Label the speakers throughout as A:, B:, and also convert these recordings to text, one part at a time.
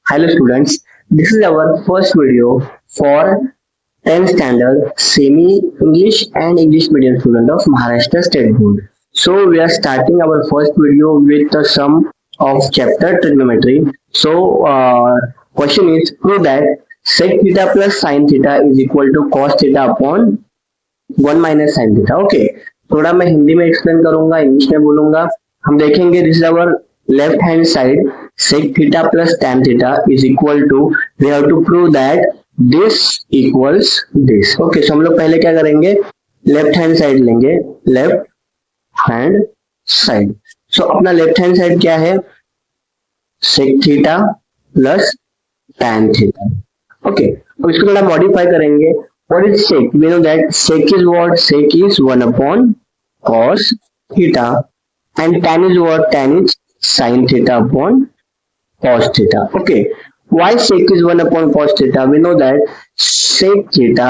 A: Hello students, this is our first video for 10th standard semi English and English medium student of Maharashtra State Board. So we are starting our first video with the sum of chapter trigonometry. Question is prove that sec theta plus sin theta is equal to cos theta upon 1 minus sin theta. Okay, थोड़ा मैं हिंदी में explain करूंगा, English में बोलूंगा. हम देखेंगे this is our left hand side sec theta plus tan theta is equal to, we have to prove that this equals this. Okay, so हम लोग पहले क्या करेंगे, लेफ्ट हैंड साइड लेंगे, लेफ्ट हैंड साइड. सो अपना लेफ्ट हैंड साइड क्या है, sec theta plus tan theta. Okay, अब इसको थोड़ा मॉडिफाई करेंगे. What is sec? We know that sec is what? Sec is 1 upon cos theta, and tan is what? Tan is sin theta upon cos theta. Okay, why sec is 1 upon cos theta? We know that sec theta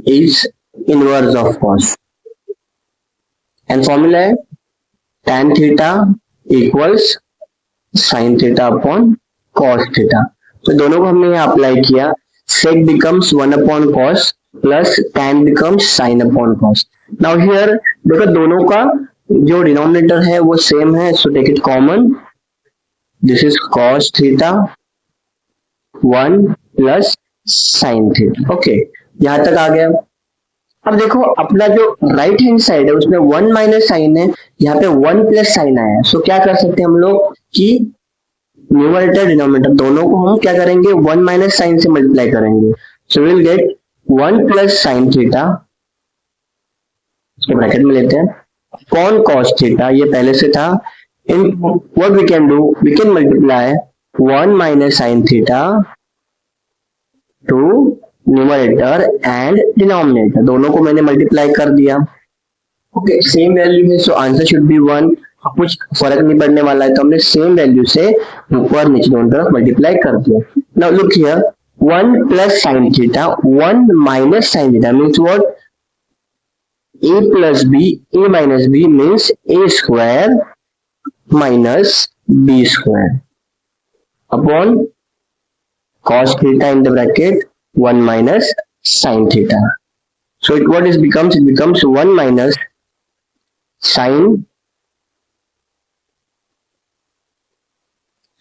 A: is inverse of cos, and formula है tan theta equals sin theta upon cos theta. तो दोनों को हमने यहाँ apply किया. sec becomes 1 upon cos plus tan becomes sin upon cos. Now here देखो दोनों का जो डिनोमिनेटर है वो सेम है, so take it common. This is cos theta 1 plus sin theta. Okay, यहां तक आ गया. अब देखो अपना जो राइट हैंड साइड है उसमें 1 माइनस साइन है, यहाँ पे 1 प्लस साइन आया. सो क्या कर सकते हैं हम लोग कि न्यूमरेटर डिनोमिनेटर दोनों को हम क्या करेंगे, 1 माइनस साइन से मल्टीप्लाई करेंगे. So will get 1 plus sine theta, इसको ब्रैकेट में लेते हैं, अपॉन कॉस थीटा, ये पहले से था. In what we can do, we can multiply 1 minus sine theta to numerator and denominator, दोनों को मैंने मल्टीप्लाई कर दिया. ओके, सेम वैल्यू है, सो आंसर शुड बी 1. कुछ फर्क नहीं पड़ने वाला है, तो हमने सेम वैल्यू से ऊपर नीचे दोनों तरफ मल्टीप्लाई कर दिया. Now look here, 1 plus sine theta 1 minus sine theta means what, a plus b, a minus b means a square minus b square upon cos theta in the bracket 1 minus sin theta. So what is becomes, it becomes 1 minus sin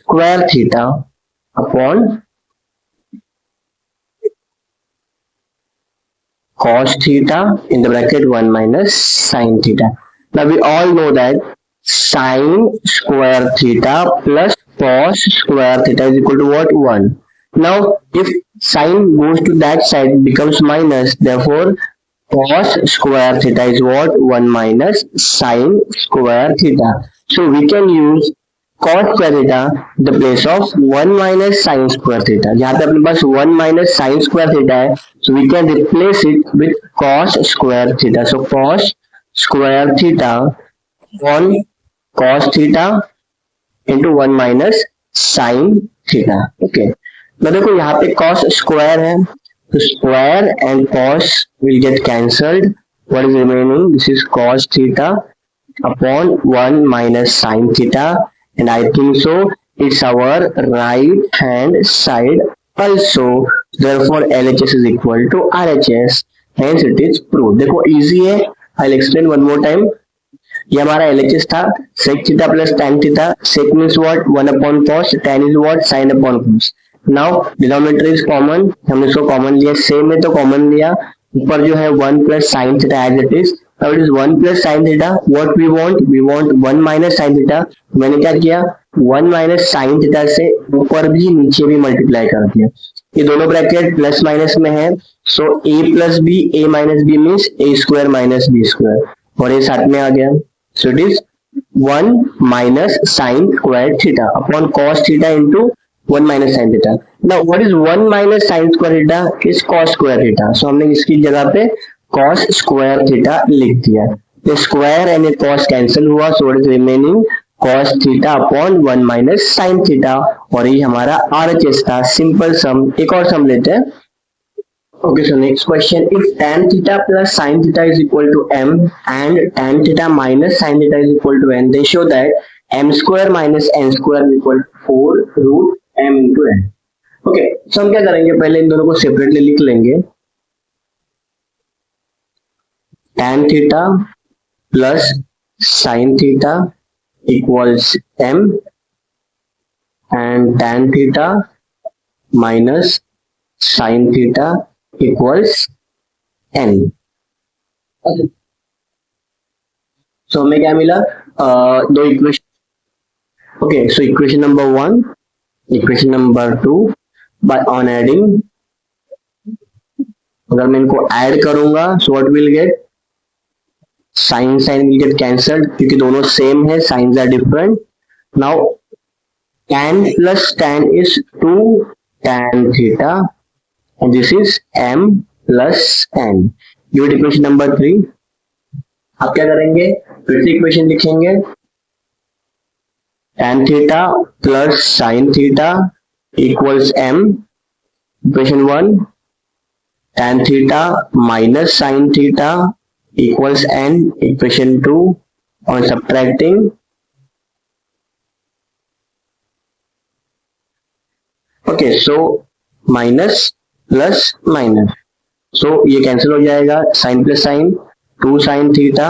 A: square theta upon cos theta in the bracket 1 minus sin theta. Now we all know that sin square theta plus cos square theta is equal to what, 1. Now if sin goes to that side it becomes minus, therefore cos square theta is what, 1 minus sin square theta. So we can use cos square theta the place of 1 minus sin square theta. यहाँ पे अपने पास 1 minus sin square theta है, so we can replace it with cos square theta. So cos square theta on cos theta into 1 minus sin theta. Okay, now देखो यहाँ पे cos square है, so square and cos will get cancelled. What is remaining? This is cos theta upon 1 minus sin theta. And I think so it's our right hand side also, therefore LHS is equal to RHS, hence it is proved. देखो easy है, I'll explain one more time. ये हमारा LHS था, sec theta plus tan theta. Sec means what, 1 upon cos, tan is what, sin upon cos. Now denominator is common, हमने इसको common लिया, same है तो common लिया, ऊपर जो है 1 plus sin theta as it is. Now it is 1 plus sin theta. What we want? We want 1 minus sin theta. मैंने क्या किया, 1 minus sin theta से ऊपर भी नीचे भी मल्टीप्लाई कर दिया. ये दोनों ब्रैकेट प्लस माइनस में है, सो a plus b, a minus b means a square minus b square, और ये साथ में आ गया. So it is 1 minus sin square theta upon cos theta into 1 minus sin theta. Now what is 1 minus sin square theta? Is cos square theta. So हमने इसकी जगह पे cos square theta लिख दिया. The square and the cos cancel हुआ, so it is remaining cos theta upon 1 minus sin theta, और ये हमारा RHS था. सिंपल सम, एक और सम लेते हैं. Okay, so next question, if tan theta plus sin theta is equal to m and tan theta minus sin theta is equal to n, they show that m square minus n square is equal to 4 root M into N. Okay, so हम क्या करेंगे, पहले इन दोनों को separately लिख लेंगे। tan theta plus sine theta equals m and tan theta minus sine theta equals n। So हमें क्या मिला, दो equation. Okay, so equation number 1, equation number 2, by on adding, अगर मैं इनको ऐड करूंगा so what will get, sine sine will get cancelled क्योंकि दोनों सेम है, sines are different. Now tan plus tan is 2 tan theta and this is m plus n। Give it equation number 3। आप क्या करेंगे, फिर से equation लिखेंगे, tan theta plus sin theta equals m, equation 1, tan theta minus sin theta equals n, equation 2, on subtracting okay, so minus plus minus, so ये cancel हो जाएगा, sine plus sine, 2 sine theta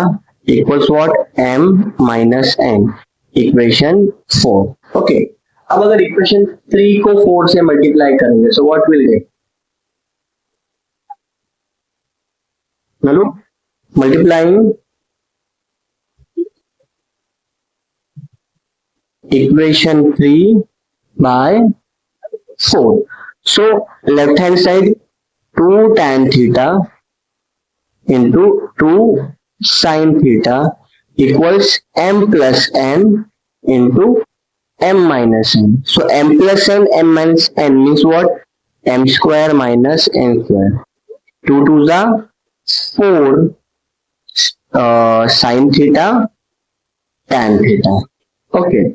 A: equals what, m minus n, equation 4। Okay, अब अगर equation 3 को 4 से multiply करेंगे so what will get, hello, multiplying equation 3 by 4, so left hand side 2 tan theta into 2 sin theta equals m plus n into m minus n। So m plus n, m minus n means what, m square minus n square, 2 to the 4 sin theta tan theta। okay,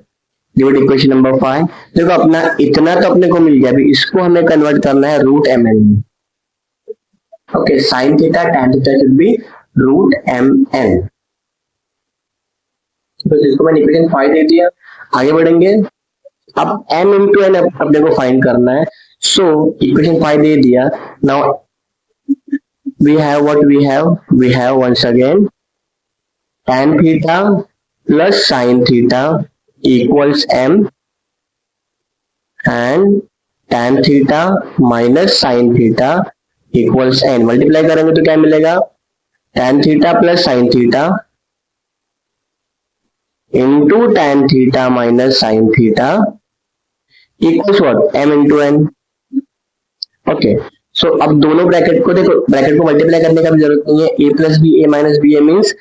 A: divide equation number 5। देखो अपना इतना तो अपने को मिल गया, अभी इसको हमें कन्वर्ट करना है रूट एम एन में। Okay, sine theta tan theta should be root m n. तो इसको मैंने इक्वेशन 5 दे दिया, आगे बढ़ेंगे। अब m इंटू एन अपने को फाइंड करना है, सो इक्वेशन 5 दे दिया। Now we have what we have once again tan theta plus sine theta equals m and tan theta minus sin theta equals n। Multiply करेंगे तो क्या मिलेगा, tan theta plus sin theta into tan theta minus sin theta equals what, m into n। Okay, so अब दोनों bracket को देखो, bracket को multiply करने का भी जरूरत नहीं है, a plus b, a minus b, means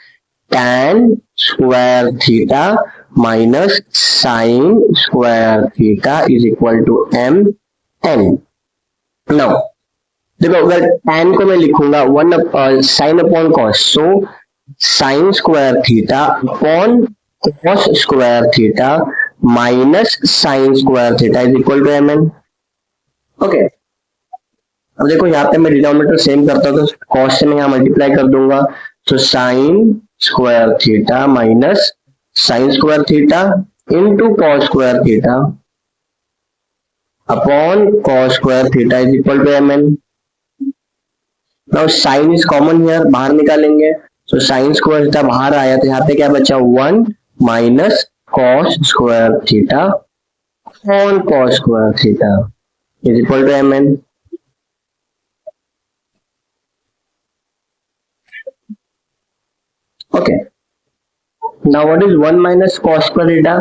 A: tan square theta minus sine square theta is equal to m n। Now देखो अगर tan को मैं लिखूंगा 1 sine upon cos, so sine square theta upon cos square theta minus sine square theta is equal to m n। Okay, अब देखो यहाँ पे मैं डिनोमिनेटर सेम करता हूँ तो कॉस से मैं यहाँ मल्टीप्लाई कर दूंगा, तो sine square theta minus sine square theta into cos square theta upon cos square theta is equal to m n. Now sine is common here, बाहर निकालेंगे, तो साइन स्क्वायर थीटा बाहर आया तो यहाँ पे क्या बचा, 1 minus cos square theta upon cos square theta is equal to m n. okay, now what is 1 minus cos square theta,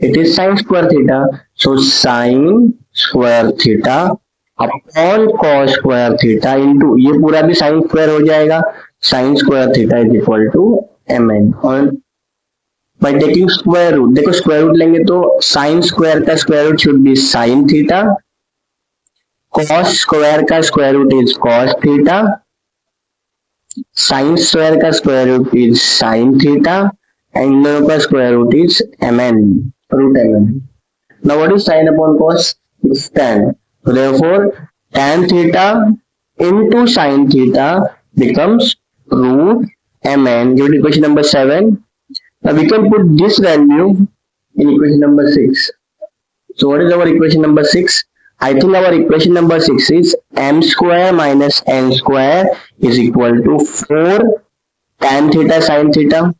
A: it is sin square theta, so sin square theta upon cos square theta into ये पूरा भी sin square हो जाएगा, sin square theta is equal to mn। और by taking square root, देखो square root लेंगे तो sin square का square root should be sin theta, cos square का square root is cos theta, sine square का square root is sine theta and दोनों का square root is mn, root mn। Now what is sine upon cos, it's tan, so therefore tan theta into sin theta becomes root mn। give it equation number 7। now we can put this value in equation number 6, So what is our equation number 6? I think our equation number 6 is m square minus n square is equal to 4 tan theta sin theta.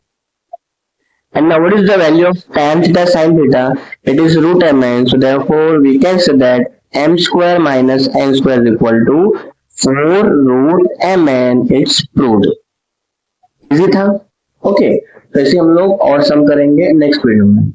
A: And now what is the value of tan theta sin theta? It is root mn. So therefore we can say that m square minus n square is equal to 4 root mn. It's proved. Easy था. Okay, तो ऐसे हम लोग और सम करेंगे next video में.